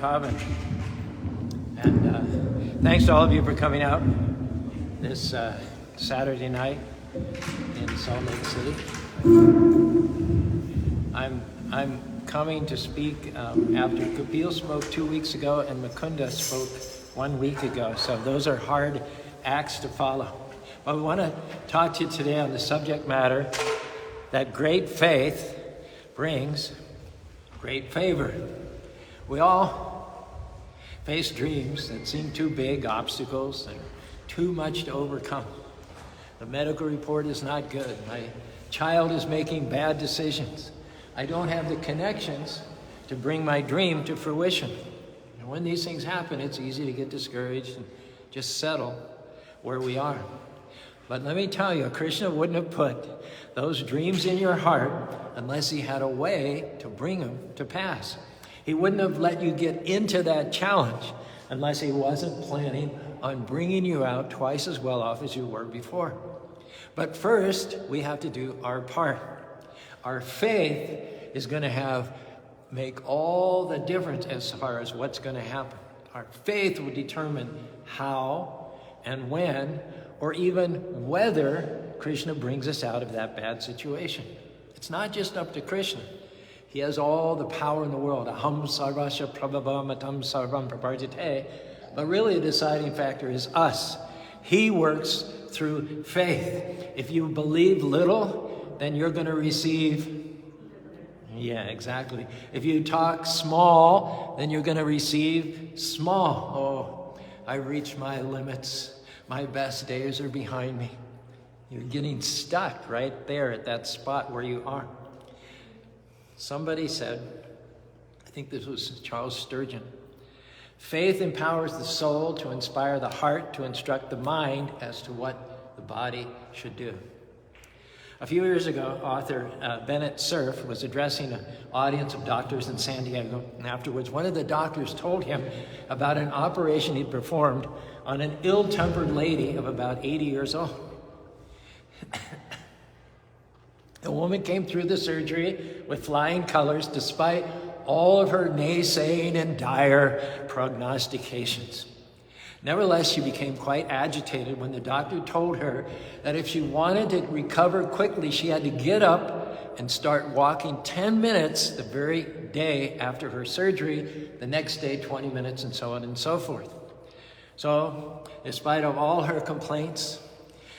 Pavan. And thanks to all of you for coming out this Saturday night in Salt Lake City. I'm coming to speak after Kapil spoke 2 weeks ago and Mukunda spoke 1 week ago. So those are hard acts to follow. But we want to talk to you today on the subject matter that great faith brings great favor. We all face dreams that seem too big, obstacles, and too much to overcome. The medical report is not good. My child is making bad decisions. I don't have the connections to bring my dream to fruition. And when these things happen, it's easy to get discouraged and just settle where we are. But let me tell you, Krishna wouldn't have put those dreams in your heart unless he had a way to bring them to pass. He wouldn't have let you get into that challenge unless he wasn't planning on bringing you out twice as well off as you were before. But first, we have to do our part. Our faith is going to make all the difference as far as what's going to happen. Our faith will determine how and when, or even whether Krishna brings us out of that bad situation. It's not just up to Krishna. He has all the power in the world. Aham sarvasya prabhavamatam sarvam praparjite. But really the deciding factor is us. He works through faith. If you believe little, then you're going to receive. Yeah, exactly. If you talk small, then you're going to receive small. Oh, I reached my limits. My best days are behind me. You're getting stuck right there at that spot where you are. Somebody said, I think this was Charles Sturgeon, faith empowers the soul to inspire the heart to instruct the mind as to what the body should do. A few years ago, author Bennett Cerf was addressing an audience of doctors in San Diego, and afterwards one of the doctors told him about an operation he'd performed on an ill-tempered lady of about 80 years old. The woman came through the surgery with flying colors despite all of her naysaying and dire prognostications. Nevertheless, she became quite agitated when the doctor told her that if she wanted to recover quickly, she had to get up and start walking 10 minutes the very day after her surgery, the next day 20 minutes, and so on and so forth. So, despite of all her complaints,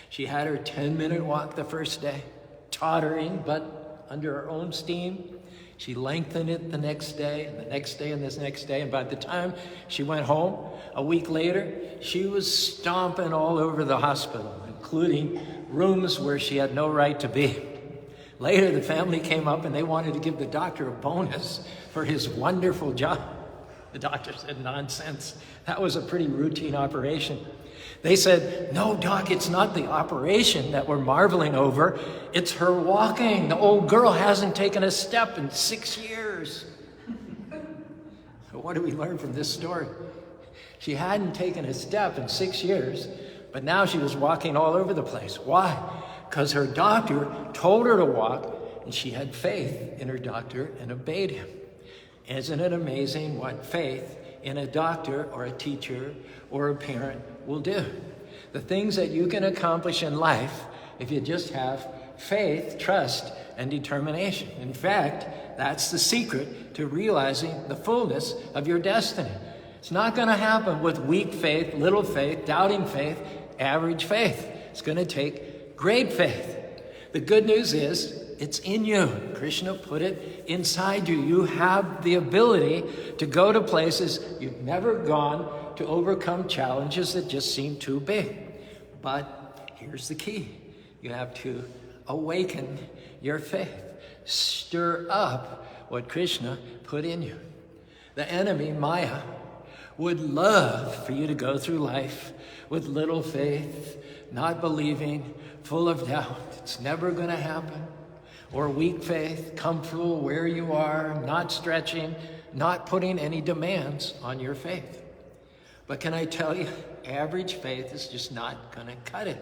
she had her 10-minute walk the first day, tottering, but under her own steam. She lengthened it the next day, and the next day, and this next day. And by the time she went home, a week later, she was stomping all over the hospital, including rooms where she had no right to be. Later, the family came up and they wanted to give the doctor a bonus for his wonderful job. The doctor said, nonsense. That was a pretty routine operation. They said, no, doc, it's not the operation that we're marveling over. It's her walking. The old girl hasn't taken a step in 6 years. So what do we learn from this story? She hadn't taken a step in 6 years, but now she was walking all over the place. Why? Because her doctor told her to walk, and she had faith in her doctor and obeyed him. Isn't it amazing what faith in a doctor or a teacher or a parent will do? The things that you can accomplish in life if you just have faith, trust, and determination. In fact, that's the secret to realizing the fullness of your destiny. It's not going to happen with weak faith, little faith, doubting faith, average faith. It's going to take great faith. The good news is it's in you. Krishna put it inside you. You have the ability to go to places you've never gone, to overcome challenges that just seem too big. But here's the key. You have to awaken your faith. Stir up what Krishna put in you. The enemy, Maya, would love for you to go through life with little faith, not believing, full of doubt. It's never going to happen. Or weak faith, comfortable where you are, not stretching, not putting any demands on your faith. But can I tell you, average faith is just not going to cut it.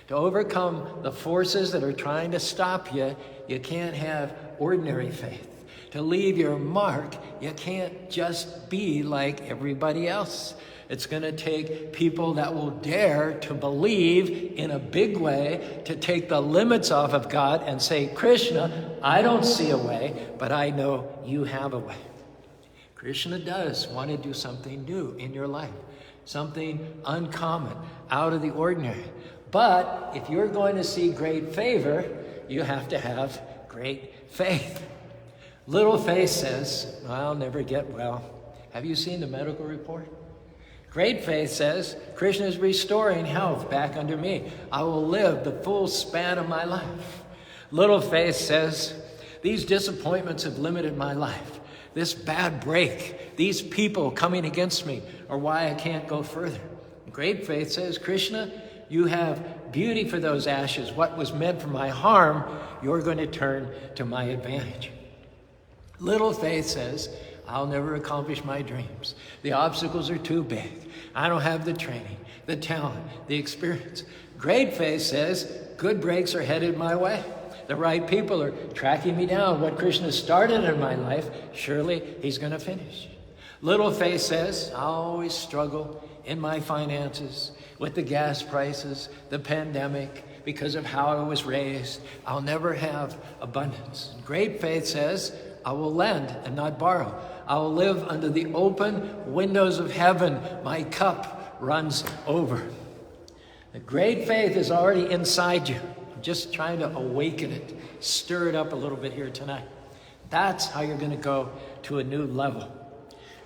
To overcome the forces that are trying to stop you, you can't have ordinary faith. To leave your mark, you can't just be like everybody else. It's going to take people that will dare to believe in a big way, to take the limits off of God and say, Krishna, I don't see a way, but I know you have a way. Krishna does want to do something new in your life, something uncommon, out of the ordinary. But if you're going to see great favor, you have to have great faith. Little faith says, I'll never get well. Have you seen the medical report? Great faith says, Krishna is restoring health back under me. I will live the full span of my life. Little faith says, these disappointments have limited my life. This bad break, these people coming against me are why I can't go further. Great faith says, Krishna, you have beauty for those ashes. What was meant for my harm, you're going to turn to my advantage. Little faith says, I'll never accomplish my dreams. The obstacles are too big. I don't have the training, the talent, the experience. Great faith says, good breaks are headed my way. The right people are tracking me down. What Krishna started in my life, surely he's going to finish. Little faith says, I'll always struggle in my finances with the gas prices, the pandemic, because of how I was raised. I'll never have abundance. Great faith says, I will lend and not borrow. I will live under the open windows of heaven. My cup runs over. The great faith is already inside you. I'm just trying to awaken it, stir it up a little bit here tonight. That's how you're going to go to a new level.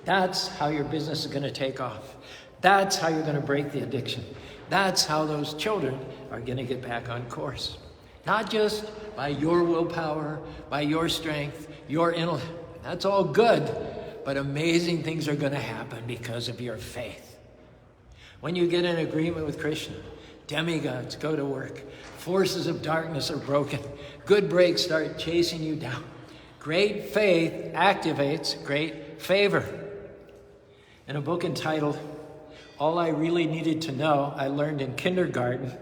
That's how your business is going to take off. That's how you're going to break the addiction. That's how those children are going to get back on course. Not just by your willpower, by your strength, your intellect. That's all good, but amazing things are going to happen because of your faith. When you get in agreement with Krishna, demigods go to work. Forces of darkness are broken. Good breaks start chasing you down. Great faith activates great favor. In a book entitled, All I Really Needed to Know, I Learned in Kindergarten,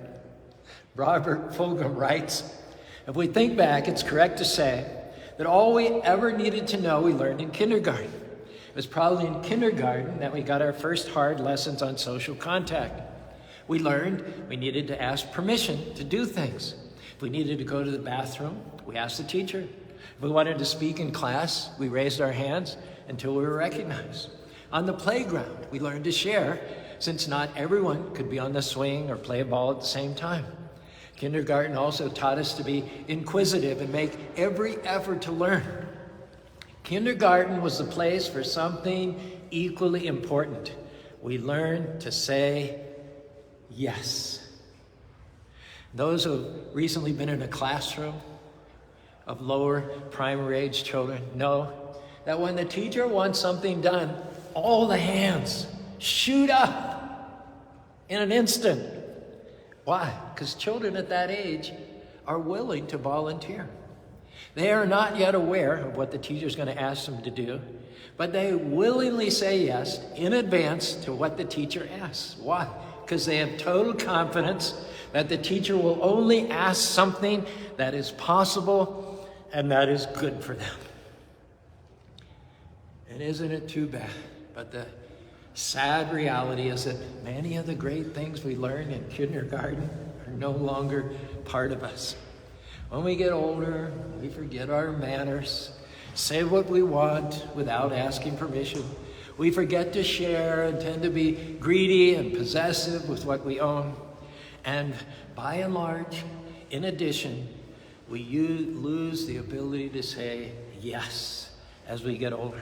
Robert Fulghum writes, if we think back, it's correct to say that all we ever needed to know we learned in kindergarten. It was probably in kindergarten that we got our first hard lessons on social contact. We learned we needed to ask permission to do things. If we needed to go to the bathroom, we asked the teacher. If we wanted to speak in class, we raised our hands until we were recognized. On the playground, we learned to share, since not everyone could be on the swing or play a ball at the same time. Kindergarten also taught us to be inquisitive and make every effort to learn. Kindergarten was the place for something equally important. We learned to say yes. Those who have recently been in a classroom of lower primary age children know that when the teacher wants something done, all the hands shoot up in an instant. Why? Because children at that age are willing to volunteer. They are not yet aware of what the teacher is going to ask them to do, but they willingly say yes in advance to what the teacher asks. Why? Because they have total confidence that the teacher will only ask something that is possible and that is good for them. And isn't it too bad? But the sad reality is that many of the great things we learned in kindergarten are no longer part of us. When we get older, we forget our manners, say what we want without asking permission. We forget to share and tend to be greedy and possessive with what we own. And by and large, in addition, we lose the ability to say yes as we get older.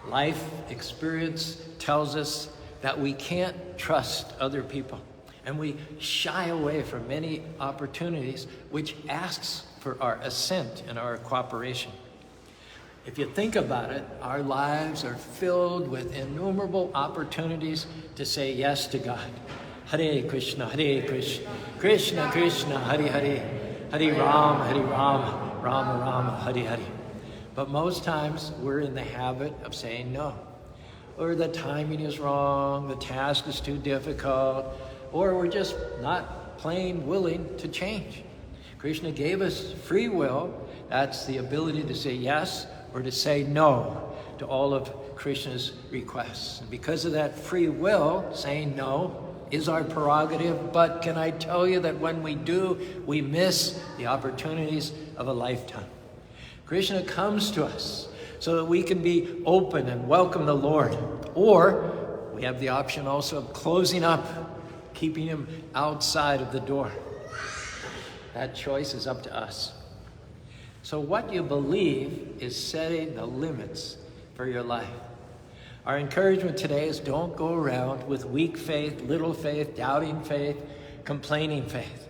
Life experience tells us that we can't trust other people, and we shy away from many opportunities which asks for our assent and our cooperation. If you think about it, our lives are filled with innumerable opportunities to say yes to God. Hare Krishna, Krishna Krishna, Hare Hare, Hare Rama, Rama Rama, Hare Hare. But most times we're in the habit of saying no, or the timing is wrong, the task is too difficult, or we're just not plain willing to change. Krishna gave us free will. That's the ability to say yes or to say no to all of Krishna's requests. And because of that free will, saying no is our prerogative, but can I tell you that when we do, we miss the opportunities of a lifetime. Krishna comes to us so that we can be open and welcome the Lord. Or we have the option also of closing up, keeping him outside of the door. That choice is up to us. So what you believe is setting the limits for your life. Our encouragement today is don't go around with weak faith, little faith, doubting faith, complaining faith.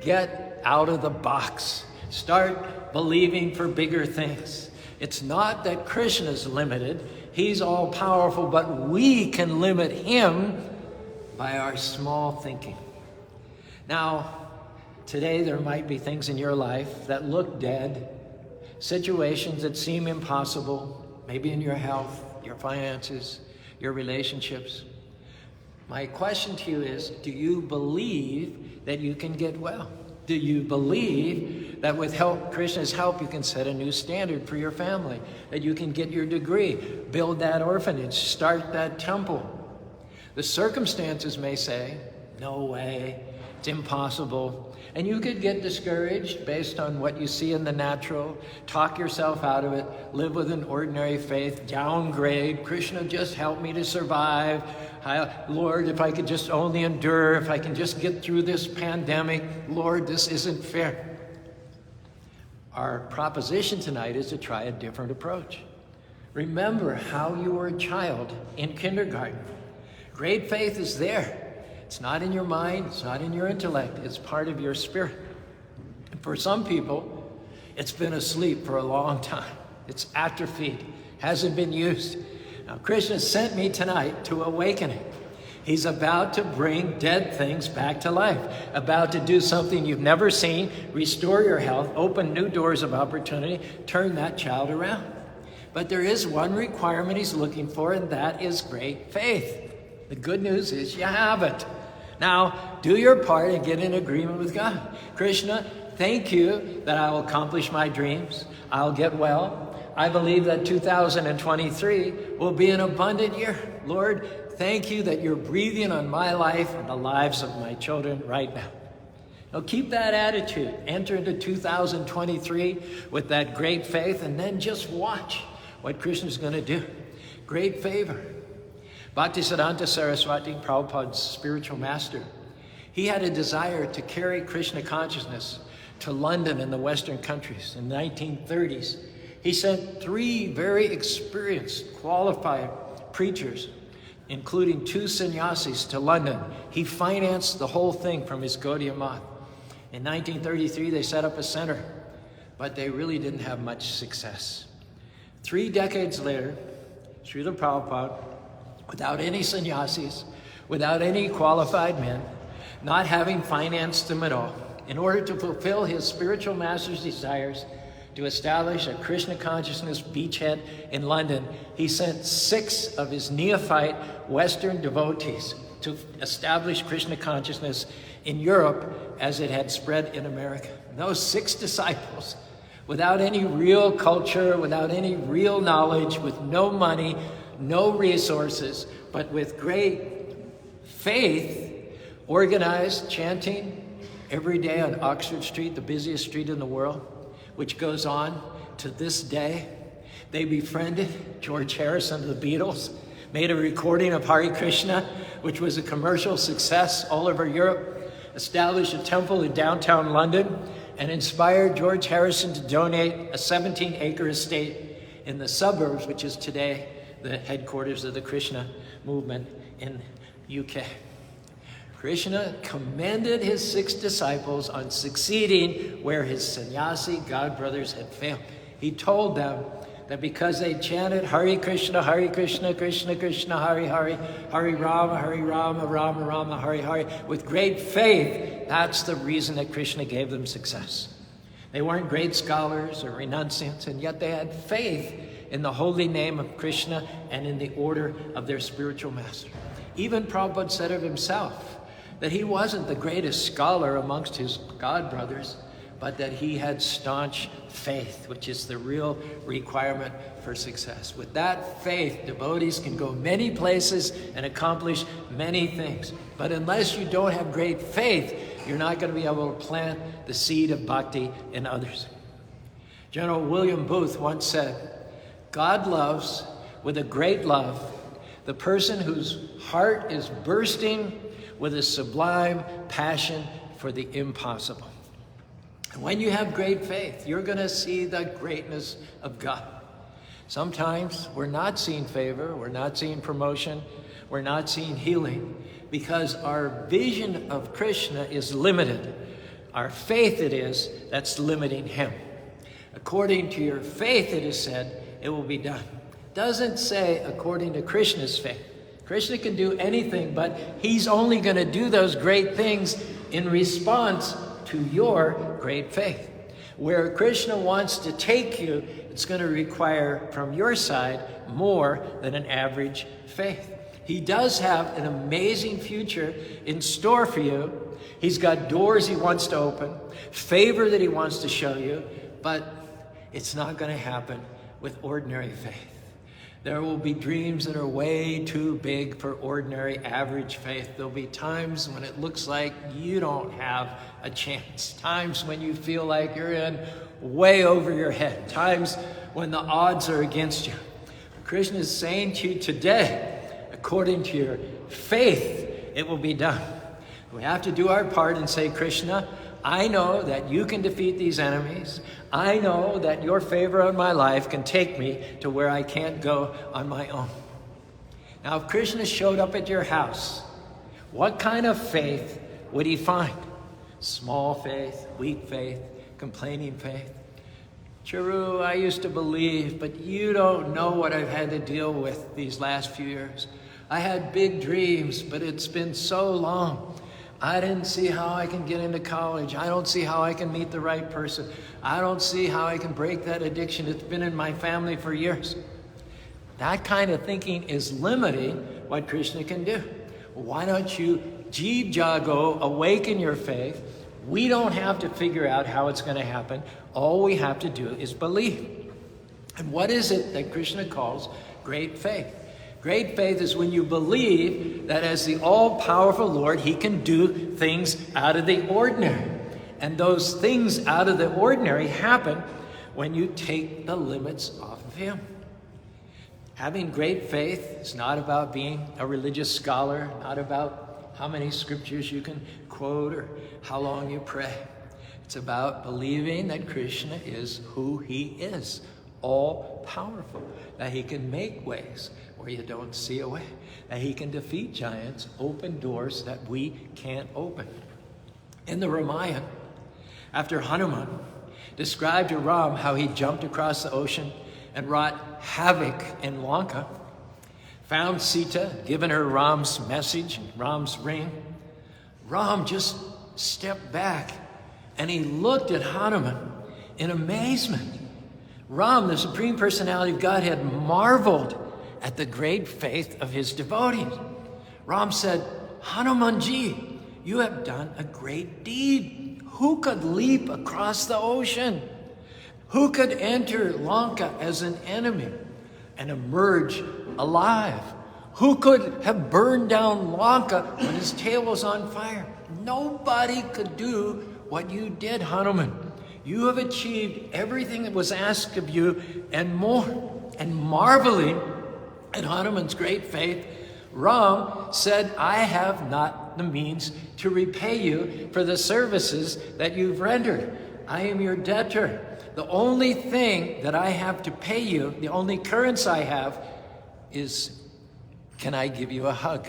Get out of the box. Start believing for bigger things. It's not that Krishna is limited. He's all powerful, but we can limit him by our small thinking. Now, today there might be things in your life that look dead, situations that seem impossible, maybe in your health, your finances, your relationships. My question to you is, do you believe that you can get well? Do you believe that with Krishna's help, you can set a new standard for your family, that you can get your degree, build that orphanage, start that temple? The circumstances may say, no way, it's impossible. And you could get discouraged based on what you see in the natural, talk yourself out of it, live with an ordinary faith, downgrade, Krishna, just help me to survive. Lord, if I could just only endure, if I can just get through this pandemic, Lord, this isn't fair. Our proposition tonight is to try a different approach. Remember how you were a child in kindergarten. Great faith is there. It's not in your mind, it's not in your intellect, it's part of your spirit. And for some people, it's been asleep for a long time. It's atrophied, hasn't been used. Now, Krishna sent me tonight to awaken it. He's about to bring dead things back to life, about to do something you've never seen, restore your health, open new doors of opportunity, turn that child around. But there is one requirement he's looking for, and that is great faith. The good news is you have it. Now, do your part and get in agreement with God. Krishna, thank you that I will accomplish my dreams. I'll get well. I believe that 2023 will be an abundant year. Lord, thank you that you're breathing on my life and the lives of my children right now. Now, keep that attitude. Enter into 2023 with that great faith, and then just watch what Krishna's going to do. Great favor. Bhaktisiddhanta Saraswati, Prabhupada's spiritual master, he had a desire to carry Krishna consciousness to London and the Western countries in the 1930s. He sent 3 very experienced, qualified preachers, including 2 sannyasis, to London. He financed the whole thing from his Gaudiya Math. In 1933, they set up a center, but they really didn't have much success. 3 decades later, Srila Prabhupada, without any sannyasis, without any qualified men, not having financed them at all, in order to fulfill his spiritual master's desires to establish a Krishna consciousness beachhead in London, he sent 6 of his neophyte Western devotees to establish Krishna consciousness in Europe as it had spread in America. And those 6 disciples, without any real culture, without any real knowledge, with no money, no resources, but with great faith, organized chanting every day on Oxford Street, the busiest street in the world, which goes on to this day. They befriended George Harrison of the Beatles, made a recording of Hare Krishna, which was a commercial success all over Europe, established a temple in downtown London, and inspired George Harrison to donate a 17-acre estate in the suburbs, which is today the headquarters of the Krishna movement in UK. Krishna commended his 6 disciples on succeeding where his sannyasi godbrothers had failed. He told them that because they chanted Hare Krishna, Krishna Krishna, Hare Hare, Hare Rama, Rama Rama, Hare Hare, with great faith, that's the reason that Krishna gave them success. They weren't great scholars or renunciants, and yet they had faith in the holy name of Krishna and in the order of their spiritual master. Even Prabhupada said of himself that he wasn't the greatest scholar amongst his godbrothers, but that he had staunch faith, which is the real requirement for success. With that faith, devotees can go many places and accomplish many things. But unless you don't have great faith, you're not going to be able to plant the seed of bhakti in others. General William Booth once said, God loves with a great love the person whose heart is bursting with a sublime passion for the impossible. And when you have great faith, you're going to see the greatness of God. Sometimes we're not seeing favor, we're not seeing promotion, we're not seeing healing, because our vision of Krishna is limited. Our faith it is that's limiting him. According to your faith, it is said, it will be done. Doesn't say according to Krishna's faith. Krishna can do anything, but he's only going to do those great things in response to your great faith. Where Krishna wants to take you, it's going to require from your side more than an average faith. He does have an amazing future in store for you. He's got doors he wants to open, favor that he wants to show you, but it's not going to happen with ordinary faith. There will be dreams that are way too big for ordinary, average faith. There'll be times when it looks like you don't have a chance. Times when you feel like you're in way over your head. Times when the odds are against you. Krishna is saying to you today, according to your faith, it will be done. We have to do our part and say, Krishna, I know that you can defeat these enemies. I know that your favor on my life can take me to where I can't go on my own. Now, if Krishna showed up at your house, what kind of faith would he find? Small faith, weak faith, complaining faith. Caru, I used to believe, but you don't know what I've had to deal with these last few years. I had big dreams, but it's been so long. I didn't see how I can get into college. I don't see how I can meet the right person. I don't see how I can break that addiction. It's been in my family for years. That kind of thinking is limiting what Krishna can do. Why don't you jeev jago, awaken your faith? We don't have to figure out how it's going to happen. All we have to do is believe. And what is it that Krishna calls great faith? Great faith is when you believe that as the all-powerful Lord, he can do things out of the ordinary. And those things out of the ordinary happen when you take the limits off of him. Having great faith is not about being a religious scholar, not about how many scriptures you can quote or how long you pray. It's about believing that Krishna is who he is, all-powerful, that he can make ways where you don't see a way, that he can defeat giants, open doors that we can't open. In the Ramayana, after Hanuman described to Ram how he jumped across the ocean and wrought havoc in Lanka, found Sita, given her Ram's message, Ram's ring, Ram just stepped back and he looked at Hanuman in amazement. Ram, the Supreme Personality of Godhead, marveled at the great faith of his devotees. Ram said, Hanumanji, you have done a great deed. Who could leap across the ocean? Who could enter Lanka as an enemy and emerge alive? Who could have burned down Lanka when his tail was on fire? Nobody could do what you did, Hanuman. You have achieved everything that was asked of you and more. And marveling at Hanuman's great faith, Ram said, I have not the means to repay you for the services that you've rendered. I am your debtor. The only thing that I have to pay you, the only currency I have is, can I give you a hug?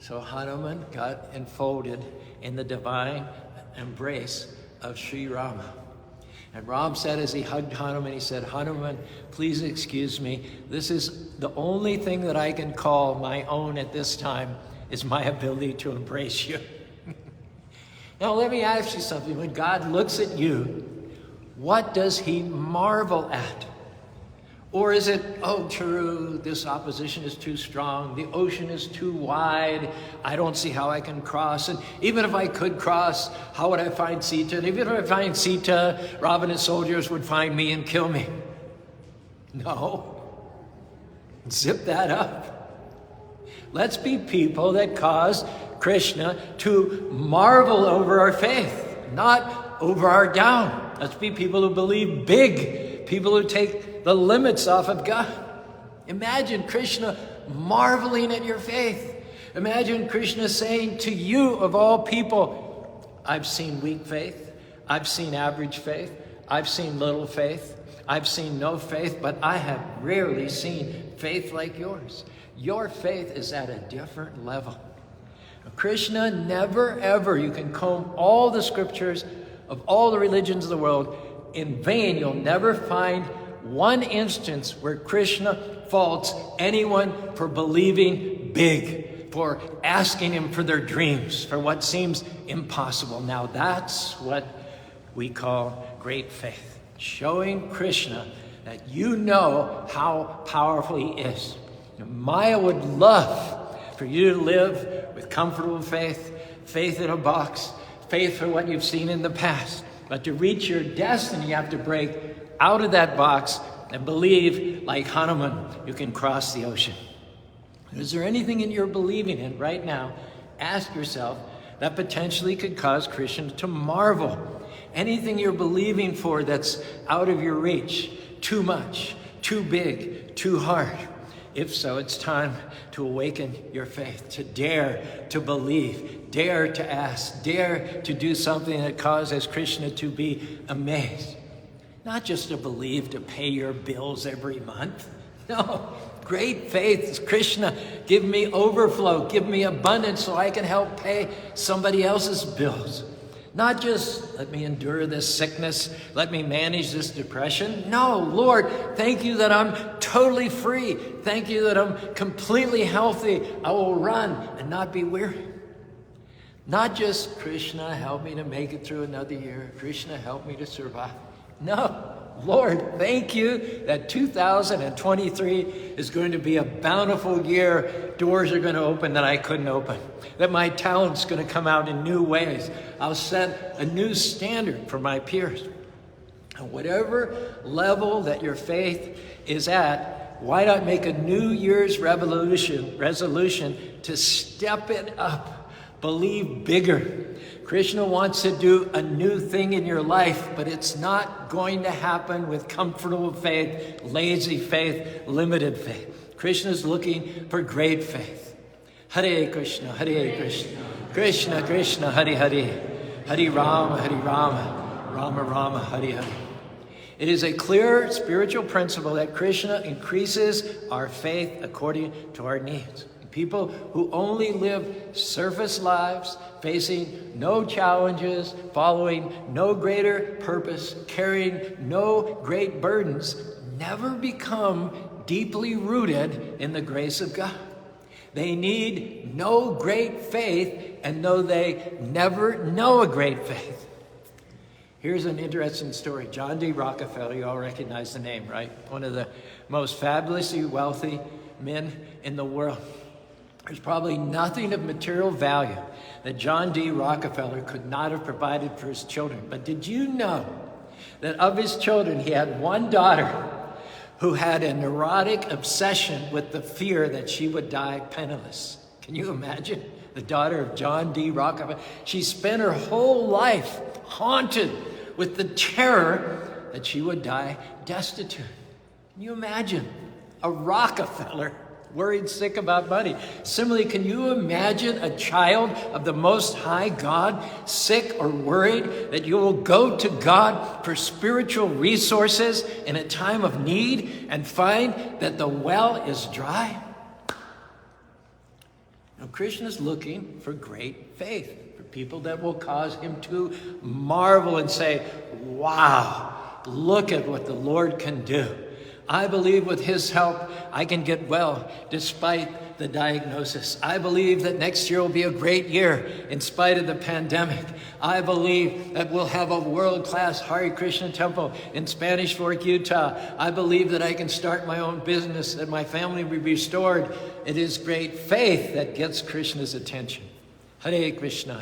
So Hanuman got enfolded in the divine embrace of Sri Rama. And Ram said as he hugged Hanuman, he said, Hanuman, please excuse me. This is the only thing that I can call my own at this time is my ability to embrace you. Now let me ask you something. When God looks at you, what does he marvel at? Or is it, oh, Caru, this opposition is too strong. The ocean is too wide. I don't see how I can cross. And even if I could cross, how would I find Sita? And even if I find Sita, Ravana's soldiers would find me and kill me. No. Zip that up. Let's be people that cause Krishna to marvel over our faith, not over our down. Let's be people who believe big, people who take the limits off of God. Imagine Krishna marveling at your faith. Imagine Krishna saying to you, of all people, I've seen weak faith, I've seen average faith, I've seen little faith, I've seen no faith, but I have rarely seen faith like yours. Your faith is at a different level. Krishna never, ever, you can comb all the scriptures of all the religions of the world. In vain, you'll never find one instance where Krishna faults anyone for believing big, for asking him for their dreams, for what seems impossible. Now that's what we call great faith. Showing Krishna that you know how powerful he is. Maya would love for you to live with comfortable faith, faith in a box, faith for what you've seen in the past. But to reach your destiny, you have to break out of that box and believe, like Hanuman, you can cross the ocean. Is there anything in you're believing in right now? Ask yourself that potentially could cause Christians to marvel. Anything you're believing for that's out of your reach, too much, too big, too hard. If so, it's time to awaken your faith, to dare to believe, dare to ask, dare to do something that causes Krishna to be amazed. Not just to believe to pay your bills every month. No, great faith is Krishna, give me overflow, give me abundance so I can help pay somebody else's bills. Not just let me endure this sickness, let me manage this depression. No, Lord, thank you that I'm totally free. Thank you that I'm completely healthy. I will run and not be weary. Not just, Krishna, help me to make it through another year. Krishna, help me to survive. No, Lord, thank you that 2023 is going to be a bountiful year. Doors are going to open that I couldn't open. That my talent's going to come out in new ways. I'll set a new standard for my peers. And whatever level that your faith is at, why not make a New Year's resolution to step it up? Believe bigger. Krishna wants to do a new thing in your life, but it's not going to happen with comfortable faith, lazy faith, limited faith. Krishna's looking for great faith. Hare Krishna, Krishna Krishna, Hare Hare, Hare Rama, Rama Rama, Hare Hare. It is a clear spiritual principle that Krishna increases our faith according to our needs. People who only live surface lives, facing no challenges, following no greater purpose, carrying no great burdens, never become deeply rooted in the grace of God. They need no great faith and know they never know a great faith. Here's an interesting story. John D. Rockefeller, you all recognize the name, right? One of the most fabulously wealthy men in the world. There's probably nothing of material value that John D. Rockefeller could not have provided for his children. But did you know that of his children, he had one daughter who had a neurotic obsession with the fear that she would die penniless? Can you imagine? The daughter of John D. Rockefeller. She spent her whole life haunted with the terror that she would die destitute. Can you imagine a Rockefeller worried sick about money? Similarly, can you imagine a child of the Most High God sick or worried that you will go to God for spiritual resources in a time of need and find that the well is dry? Now, Krishna's looking for great faith, for people that will cause him to marvel and say, wow, look at what the Lord can do. I believe with his help, I can get well despite the diagnosis. I believe that next year will be a great year in spite of the pandemic. I believe that we'll have a world-class Hare Krishna temple in Spanish Fork, Utah. I believe that I can start my own business, that my family will be restored. It is great faith that gets Krishna's attention. Hare Krishna,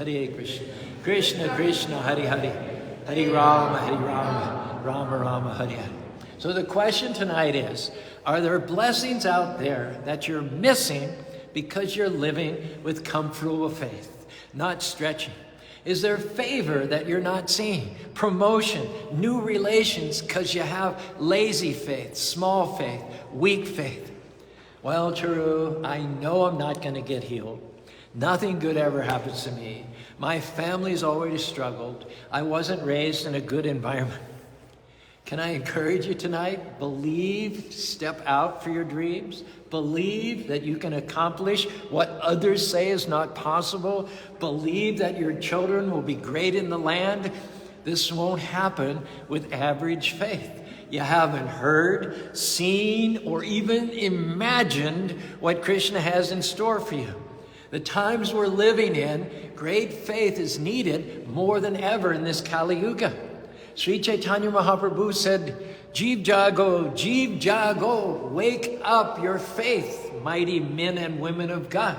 Krishna Krishna, Hare Hare, Hare Rama, Rama Rama, Hare Hare. So the question tonight is, are there blessings out there that you're missing because you're living with comfortable faith, not stretching? Is there favor that you're not seeing? Promotion, new relations because you have lazy faith, small faith, weak faith? Well, Caru, I know I'm not going to get healed. Nothing good ever happens to me. My family's always struggled. I wasn't raised in a good environment. Can I encourage you tonight? Believe, step out for your dreams. Believe that you can accomplish what others say is not possible. Believe that your children will be great in the land. This won't happen with average faith. You haven't heard, seen, or even imagined what Krishna has in store for you. The times we're living in, great faith is needed more than ever in this Kali Yuga. Sri Chaitanya Mahaprabhu said, Jeev Jago, wake up your faith, mighty men and women of God.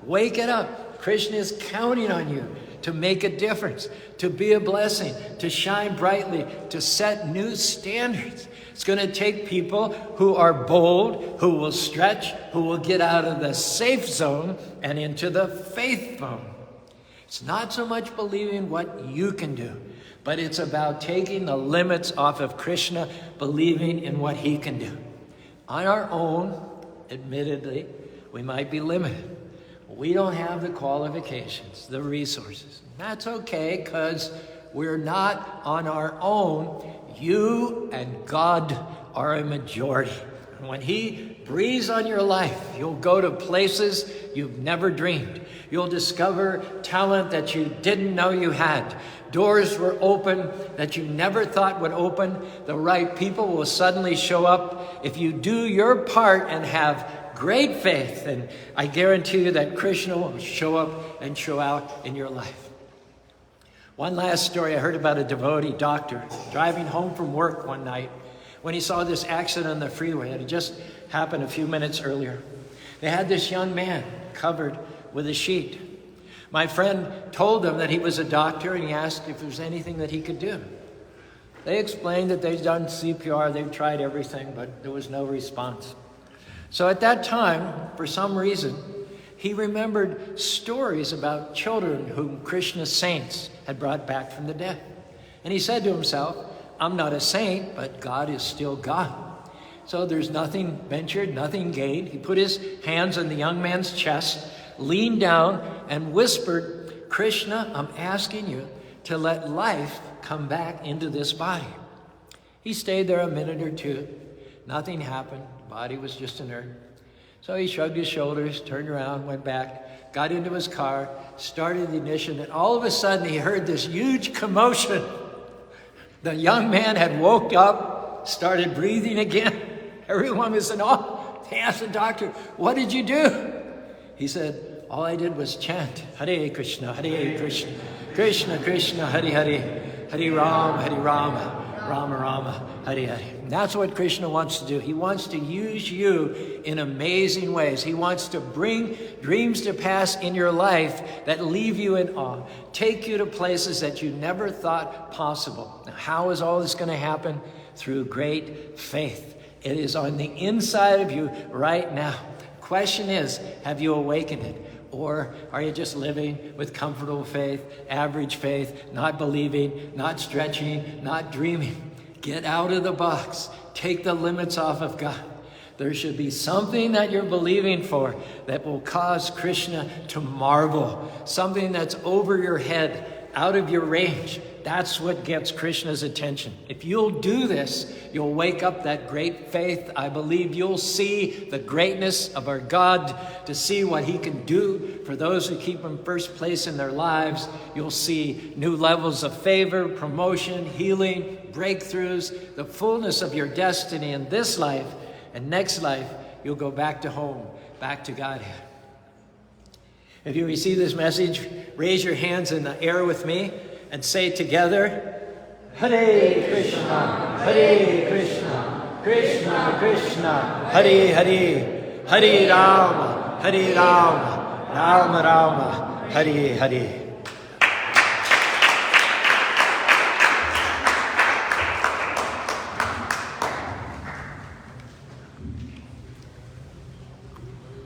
Wake it up. Krishna is counting on you to make a difference, to be a blessing, to shine brightly, to set new standards. It's going to take people who are bold, who will stretch, who will get out of the safe zone and into the faith zone. It's not so much believing what you can do, but it's about taking the limits off of Krishna, believing in what he can do. On our own, admittedly, we might be limited. We don't have the qualifications, the resources. That's okay, because we're not on our own. You and God are a majority. And when he breathes on your life, you'll go to places you've never dreamed. You'll discover talent that you didn't know you had. Doors were open that you never thought would open. The right people will suddenly show up. If you do your part and have great faith, and I guarantee you that Krishna will show up and show out in your life. One last story. I heard about a devotee doctor driving home from work one night when he saw this accident on the freeway. It had just happened a few minutes earlier. They had this young man covered with a sheet. My friend told them that he was a doctor, and he asked if there was anything that he could do. They explained that they'd done CPR, they've tried everything, but there was no response. So at that time, for some reason, he remembered stories about children whom Krishna's saints had brought back from the dead. And he said to himself, I'm not a saint, but God is still God. So there's nothing ventured, nothing gained. He put his hands on the young man's chest, leaned down, and whispered, Krishna, I'm asking you to let life come back into this body. He stayed there a minute or two. Nothing happened. The body was just inert. So he shrugged his shoulders, turned around, went back, got into his car, started the ignition, and all of a sudden he heard this huge commotion. The young man had woke up, started breathing again. Everyone was in awe. They asked the doctor, what did you do? He said, all I did was chant, Hare Krishna, Krishna Krishna, Hare Hare, Hare Rama, Rama Rama, Hare Hare. And that's what Krishna wants to do. He wants to use you in amazing ways. He wants to bring dreams to pass in your life that leave you in awe, take you to places that you never thought possible. Now, how is all this going to happen? Through great faith. It is on the inside of you right now. Question is, have you awakened it? Or are you just living with comfortable faith, average faith, not believing, not stretching, not dreaming? Get out of the box. Take the limits off of God. There should be something that you're believing for that will cause Krishna to marvel. Something that's over your head, out of your range. That's what gets Krishna's attention. If you'll do this, you'll wake up that great faith. I believe you'll see the greatness of our God, to see what he can do for those who keep him first place in their lives. You'll see new levels of favor, promotion, healing, breakthroughs, the fullness of your destiny in this life, and next life, you'll go back to home, back to Godhead. If you receive this message, raise your hands in the air with me and say together, Hare Krishna, Hare Krishna, Krishna Krishna, Hare Hare, Hare Rama, Hare Rama, Rama Rama, Hare Hare.